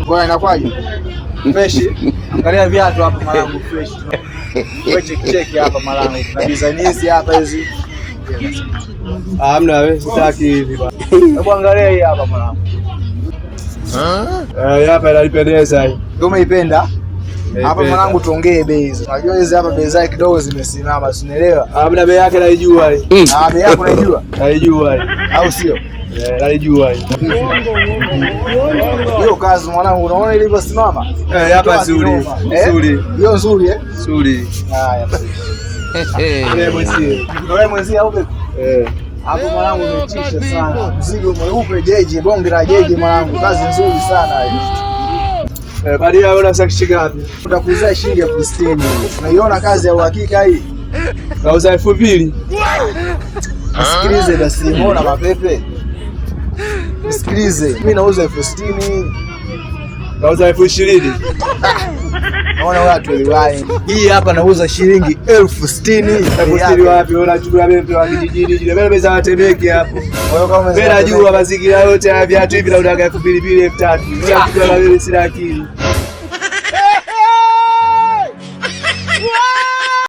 Bwana inakwaje? Fresh. Angalia viatu hapa mwanangu fresh. Wewe check hapa mwanangu. Na design hizi hapa hizi. Hamna wewe sitaki hivi bwana. Hebu angalia hii hapa mwanangu. Hapa inanipendeza hii. Ndio umeipenda? Hapa mwanangu tuongee bei. Unajua hizi hapa bei zake kidogo zimesimama, unaelewa? Hamna bei yake naijua hii. Bei yako naijua? Naijua hii. Au sio? Naijua hii. Hiyo kazi mwanangu unaona ilivyosimama? Hapa nzuri. Nzuri. Hiyo nzuri Nzuri. Haya. Wewe mwenzie. Wewe mwenzie au vipi? Hapo mwanangu umetisha sana. Mzigo mweupe jeje, bonge la jeje mwanangu. Kazi nzuri sana hii. Baada ya una sakishika wapi? Utakuuzia shilingi 60,000. Unaiona kazi ya uhakika hii? Nauza 2,000. Sikilize basi, unaona mapepe? Sikilize, mimi nauza 60,000. Nauza 20,000. Naona watu waliwahi. Hii hapa nauza shilingi 60,000. 60,000 wapi? Unachukua mimi wa kijijini ile. Mimi naweza watembeke hapo. Wewe najua mazingira yote ya viatu hivi na unataka 2,000 2,300. Unachukua na wewe sina akili.